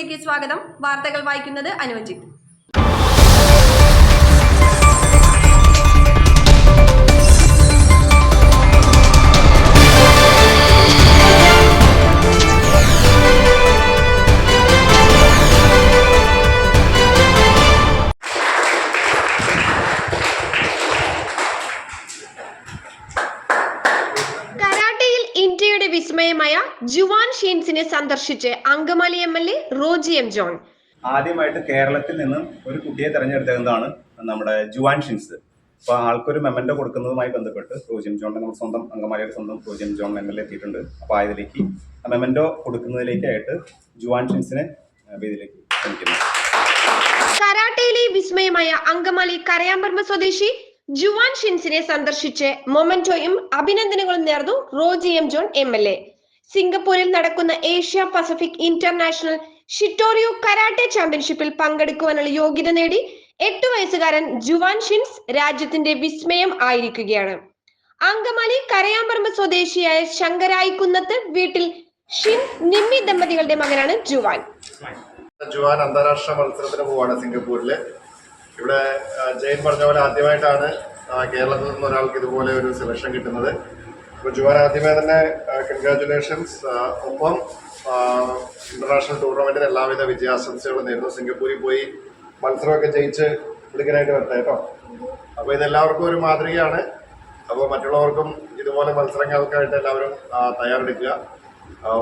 ന്യൂസിലേക്ക് സ്വാഗതം. വാർത്തകൾ വായിക്കുന്നത് അനുവജിത്ത്. ഇന്ത്യയുടെ വിസ്മയമായ ജുവാൻ ഷീൻസിനെ സന്ദർശിച്ച് Angamaly MLA Roji M John. ആദ്യമായിട്ട് കേരളത്തിൽ നിന്നും ഒരു കുട്ടിയെ തെരഞ്ഞെടുത്തതാണ് നമ്മുടെ ജുവാൻ ഷിൻസ്. അപ്പോൾ ആൾക്കൊരു മെമൻറ്റോ കൊടുക്കുന്നതുമായി ബന്ധപ്പെട്ട് റോജി എം ജോണിന്റെ നമ്മുടെ സ്വന്തം അങ്കമാലിയുടെ സ്വന്തം റോജി എം ജോൺ MLA എത്തിയിട്ടുണ്ട്. അപ്പോൾ അതിലേക്ക് മെമൻറ്റോ കൊടുക്കുന്നതിലേക്കായിട്ട് ജുവാൻ ഷിൻസിനെ വേദിയിലേക്ക് ക്ഷണിക്കുന്നു. കരാട്ടയിലെ വിസ്മയമായ അങ്കമാലി കരയാമ്പർമ സ്വദേശി ജുവാൻ ഷിൻസിനെ സന്ദർശിച്ച് മൊമെന്റോയും അഭിനന്ദനങ്ങളും നേർന്നു റോജി എം ജോൺ MLA. സിംഗപ്പൂരിൽ നടക്കുന്ന ഏഷ്യ പസഫിക് ഇന്റർനാഷണൽ ഷിറ്റോറിയോ കരാട്ടെ ചാമ്പ്യൻഷിപ്പിൽ പങ്കെടുക്കുവാനുള്ള യോഗ്യത നേടി 8 വയസ്സുകാരൻ ജുവാൻ ഷിൻസ് രാജ്യത്തിന്റെ വിസ്മയം ആയിരിക്കുകയാണ്. അങ്കമാലി കരയാമ്പറമ്പ് സ്വദേശിയായ ശങ്കരായിക്കുന്നത്ത് വീട്ടിൽ ഷിൻസ് നിമ്മി ദമ്പതികളുടെ മകനാണ് ജുവാൻ. ജുവാൻ അന്താരാഷ്ട്ര മത്സരത്തിന് പോവാണ് സിംഗപ്പൂരില്. ഇവിടെ ജെയിൻ പറഞ്ഞ പോലെ ആദ്യമായിട്ടാണ് കേരളത്തിൽ നിന്ന് ഒരാൾക്ക് ഇതുപോലെ ഒരു സെലക്ഷൻ കിട്ടുന്നത്. അപ്പോൾ ജുവാൻ ആദ്യമേ തന്നെ കൺഗ്രാറ്റുലേഷൻസ്. ഒപ്പം ഇന്റർനാഷണൽ ടൂർണമെന്റിന് എല്ലാവിധ വിജയാശംസകളും നേരുന്നു. സിംഗപ്പൂരിൽ പോയി മത്സരമൊക്കെ ജയിച്ച് മിടുക്കനായിട്ട് വരട്ടെ കേട്ടോ. അപ്പോൾ ഇതെല്ലാവർക്കും ഒരു മാതൃകയാണ്. അപ്പോൾ മറ്റുള്ളവർക്കും ഇതുപോലെ മത്സരങ്ങൾക്കായിട്ട് എല്ലാവരും തയ്യാറെടുക്കുക.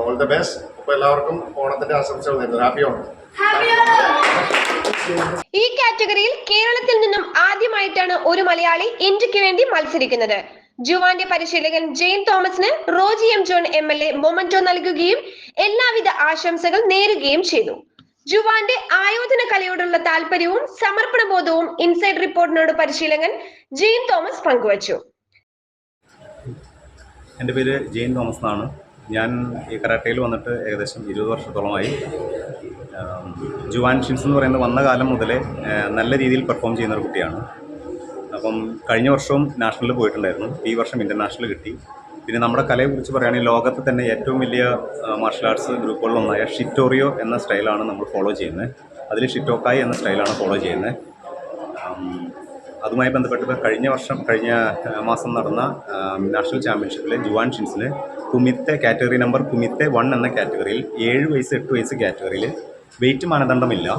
All the best. അപ്പോൾ എല്ലാവർക്കും ഓണത്തിന്റെ ആശംസകൾ നേരുന്നു. ഹാപ്പി ഓണം. ഈ കാറ്റഗറിയിൽ കേരളത്തിൽ നിന്നും ആദ്യമായിട്ടാണ് ഒരു മലയാളി ഇന്ത്യക്ക് വേണ്ടി മത്സരിക്കുന്നത്. ജുവാന്റെ പരിശീലകൻ ജെയിൻ തോമസിന് Roji M John MLA memento നൽകുകയും എല്ലാവിധ ആശംസകൾ നേരുകയും ചെയ്തു. ജുവാന്റെ ആയോധന കലയോടുള്ള താല്പര്യവും സമർപ്പണ ബോധവും ഇൻസൈഡ് റിപ്പോർട്ടിനോട് പരിശീലകൻ ജെയിൻ തോമസ് പങ്കുവച്ചു. എൻ്റെ പേര് ജെയിൻ തോമസ് എന്നാണ്. ഞാൻ ഈ കരാട്ടയിൽ വന്നിട്ട് ഏകദേശം 20 വർഷത്തോളമായി. ജുവാൻ ഷിൻസ് എന്ന് പറയുന്നത് വന്ന കാലം മുതലേ നല്ല രീതിയിൽ പെർഫോം ചെയ്യുന്ന ഒരു കുട്ടിയാണ്. അപ്പം കഴിഞ്ഞ വർഷവും നാഷണലിൽ പോയിട്ടുണ്ടായിരുന്നു. ഈ വർഷം ഇൻ്റർനാഷണൽ കിട്ടി. പിന്നെ നമ്മുടെ കലയെക്കുറിച്ച് പറയുകയാണെങ്കിൽ ലോകത്ത് തന്നെ ഏറ്റവും വലിയ മാർഷൽ ആർട്സ് ഗ്രൂപ്പുകളിലൊന്നായ ഷിറ്റോറിയോ എന്ന സ്റ്റൈലാണ് നമ്മൾ ഫോളോ ചെയ്യുന്നത്. അതിൽ ഷിറ്റോക്കായി എന്ന സ്റ്റൈലാണ് ഫോളോ ചെയ്യുന്നത്. അതുമായി ബന്ധപ്പെട്ട് കഴിഞ്ഞ മാസം നടന്ന നാഷണൽ ചാമ്പ്യൻഷിപ്പിലെ ജുവാൻ ഷിൻസിന് കുമിത്തെ കാറ്റഗറി നമ്പർ കുമിത്തെ 1 എന്ന കാറ്റഗറിയിൽ 7 വയസ്സ് 8 വയസ്സ് കാറ്റഗറിയിൽ വെയിറ്റ് മാനദണ്ഡമില്ല.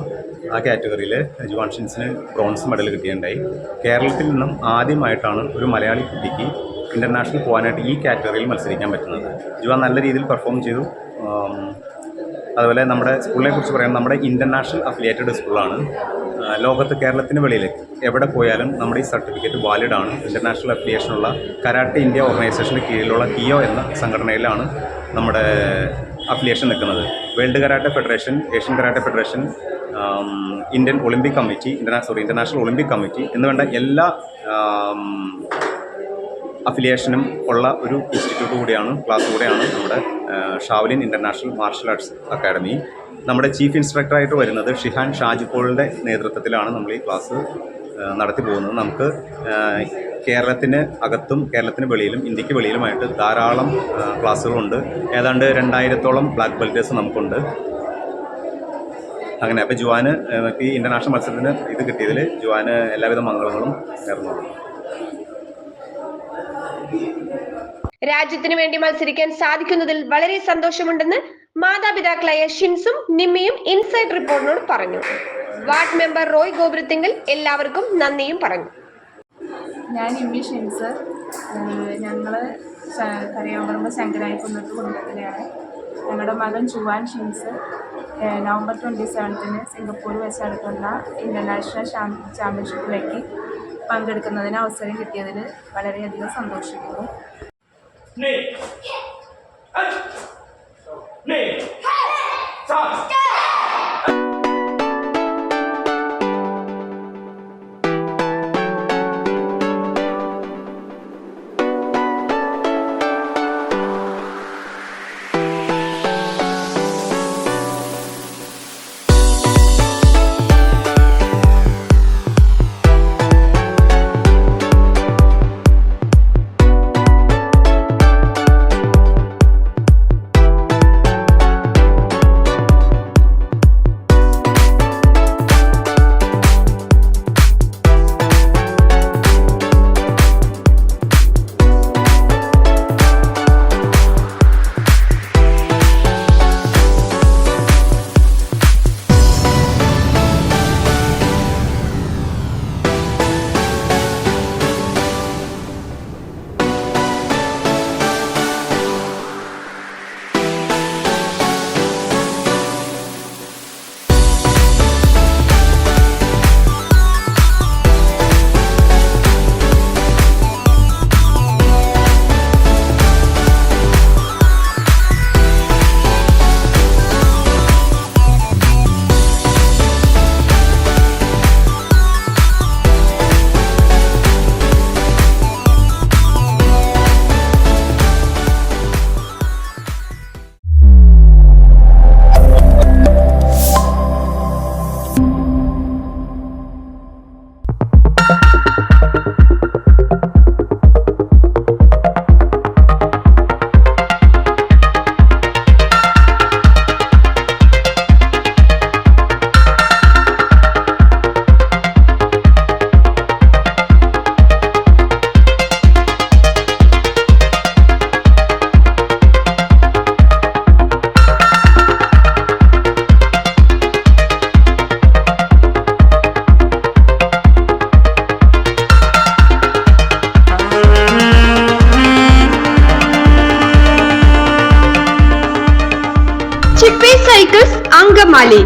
ആ കാറ്റഗറിയിൽ ജുവാൻ ഷിൻസിന് ബ്രോൺസ് മെഡൽ കിട്ടിയിട്ടുണ്ടായി. കേരളത്തിൽ നിന്നും ആദ്യമായിട്ടാണ് ഒരു മലയാളി കുട്ടിക്ക് ഇൻ്റർനാഷണൽ പോകാനായിട്ട് ഈ കാറ്റഗറിയിൽ മത്സരിക്കാൻ പറ്റുന്നത്. ജുവാൻ നല്ല രീതിയിൽ പെർഫോം ചെയ്തു. അതുപോലെ നമ്മുടെ സ്കൂളിനെ കുറിച്ച് പറയാൻ നമ്മുടെ ഇൻ്റർനാഷണൽ അഫിലിയേറ്റഡ് സ്കൂളാണ്. ലോകത്ത് കേരളത്തിന് വെളിയിൽ എവിടെ പോയാലും നമ്മുടെ ഈ സർട്ടിഫിക്കറ്റ് വാലിഡ് ആണ്. ഇൻ്റർനാഷണൽ അഫിലിയേഷനുള്ള കരാട്ടെ ഇന്ത്യ ഓർഗനൈസേഷൻ്റെ കീഴിലുള്ള കിയോ എന്ന സംഘടനയിലാണ് നമ്മുടെ അഫിലിയേഷൻ നിൽക്കുന്നത്. World karate federation, Asian karate federation, Indian Olympic committee, international Olympic committee എന്നുവേണ്ട എല്ലാ അഫിലിയേഷനും ഉള്ള ഒരു ഇൻസ്റ്റിറ്റ്യൂട്ട് കൂടിയാണ്, ക്ലാസ് കൂടെയാണ് നമ്മുടെ Shaolin international martial arts academy. നമ്മുടെ ചീഫ് ഇൻസ്ട്രക്ടറായിട്ട് വരുന്നത് ഷിഹാൻ ഷാജിപ്പോളിൻ്റെ നേതൃത്വത്തിലാണ് നമ്മൾ ഈ ക്ലാസ് നടത്തി പോകുന്നത്. നമുക്ക് കേരളത്തിന് അകത്തും കേരളത്തിന് വെളിയിലും ഇന്ത്യക്ക് വെളിയിലുമായിട്ട് ധാരാളം ക്ലാസ്സുകളുണ്ട്. ഏതാണ്ട് 2000-ഓളം ബ്ലാക്ക് ബെൽറ്റേഴ്സ് നമുക്കുണ്ട്. അങ്ങനെ അപ്പോൾ ജുവാന് ഈ ഇൻ്റർനാഷണൽ മത്സരത്തിന് ഇത് കിട്ടിയതിൽ ജുവാന് എല്ലാവിധ മംഗളങ്ങളും നേർന്നുള്ളൂ. രാജ്യത്തിന് വേണ്ടി മത്സരിക്കാൻ സാധിക്കുന്നതിൽ വളരെ സന്തോഷമുണ്ടെന്ന് മാതാപിതാക്കളായ ഷിൻസും നിമ്മിയും ഇൻസൈഡ് റിപ്പോർട്ടിനോട് പറഞ്ഞു. വാർഡ് മെമ്പർ റോയ് ഗോപുരത്തിങ്കൽ എല്ലാവർക്കും നന്ദിയും പറഞ്ഞു. ഞാൻ നിമ്മി ഷിൻസ്. ഞങ്ങൾ കരയാമ്പറമ്പ് ശങ്കരായിക്കുന്നത്ത് കുടുംബത്തിലെയാണ്. ഞങ്ങളുടെ മകൻ ജുവാൻ ഷിൻസ് നവംബർ 27 സിംഗപ്പൂർ വെച്ച് നടക്കുന്ന ഇൻ്റർനാഷണൽ ചാമ്പ്യൻഷിപ്പിലേക്ക് പങ്കെടുക്കുന്നതിന് അവസരം കിട്ടിയതിൽ വളരെയധികം സന്തോഷിക്കുന്നു. അങ്കമാലി.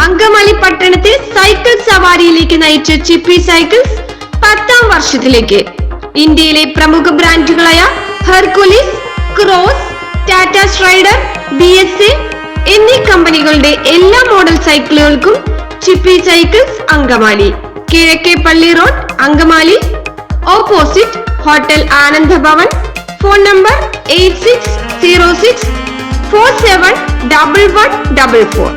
അങ്കമാലി പട്ടണത്തെ സൈക്കിൾ സവാരിയിലേക്ക് നയിച്ച ചിപ്പി സൈക്കിൾസ് 10ാം വർഷത്തിലേക്ക്. ഇന്ത്യയിലെ പ്രമുഖ ബ്രാൻഡുകളായ Hercules, cross, Tata Strider, BSA എന്നീ കമ്പനികളുടെ എല്ലാ മോഡൽ സൈക്കിളുകൾക്കും ചിപ്പി സൈക്കിൾസ് അങ്കമാലി. കിഴക്കേ പള്ളി road, Angamaly, opposite hotel Ananda Bhavan. Phone number 8606471144.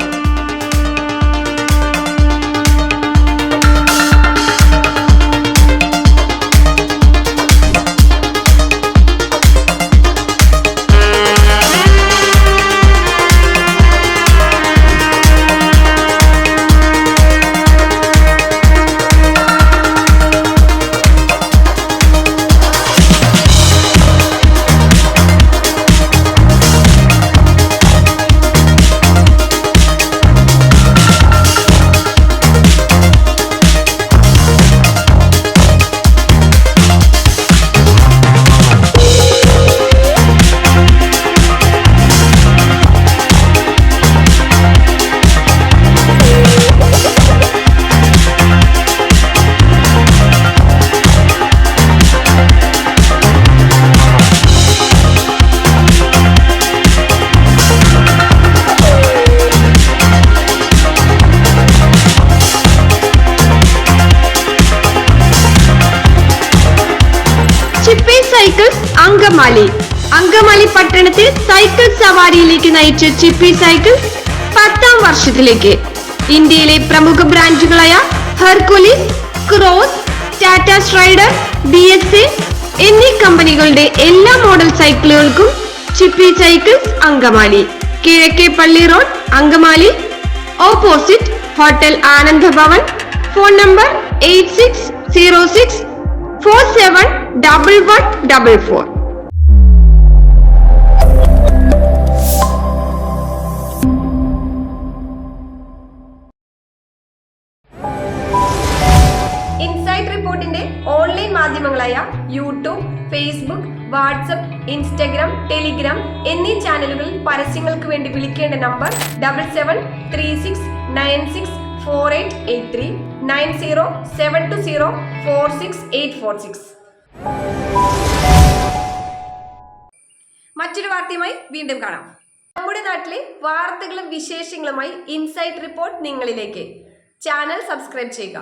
Chippi cycles Angamaly. Angamaly പട്ടണത്തെ സൈക്കിൾ സവാരിയിലേക്ക് നയിച്ച ചിപ്പി സൈക്കിൾസ് 10ാം വർഷത്തിലേക്ക്. ഇന്ത്യയിലെ പ്രമുഖ ബ്രാൻഡുകളായ Hercules, cross, Tata Strider, BSA എന്നീ കമ്പനികളുടെ എല്ലാ മോഡൽ സൈക്കിളുകൾക്കും ചിപ്പി സൈക്കിൾസ് അങ്കമാലി. കിഴക്കേ പള്ളി road, Angamaly, opposite hotel Ananda Bhavan. Phone number 8606471144. Insight റിപ്പോർട്ടിന്റെ ഓൺലൈൻ മാധ്യമങ്ങളായ YouTube, Facebook, WhatsApp, Instagram, Telegram എന്നീ ചാനലുകളിൽ പരസ്യങ്ങൾക്ക് വേണ്ടി വിളിക്കേണ്ട നമ്പർ 7736964883 9072046846. മറ്റൊരു വാർത്തയുമായി വീണ്ടും കാണാം. നമ്മുടെ നാട്ടിലെ വാർത്തകളും വിശേഷങ്ങളുമായി ഇൻസൈറ്റ് റിപ്പോർട്ട് നിങ്ങളിലേക്ക്. ചാനൽ സബ്സ്ക്രൈബ് ചെയ്യുക.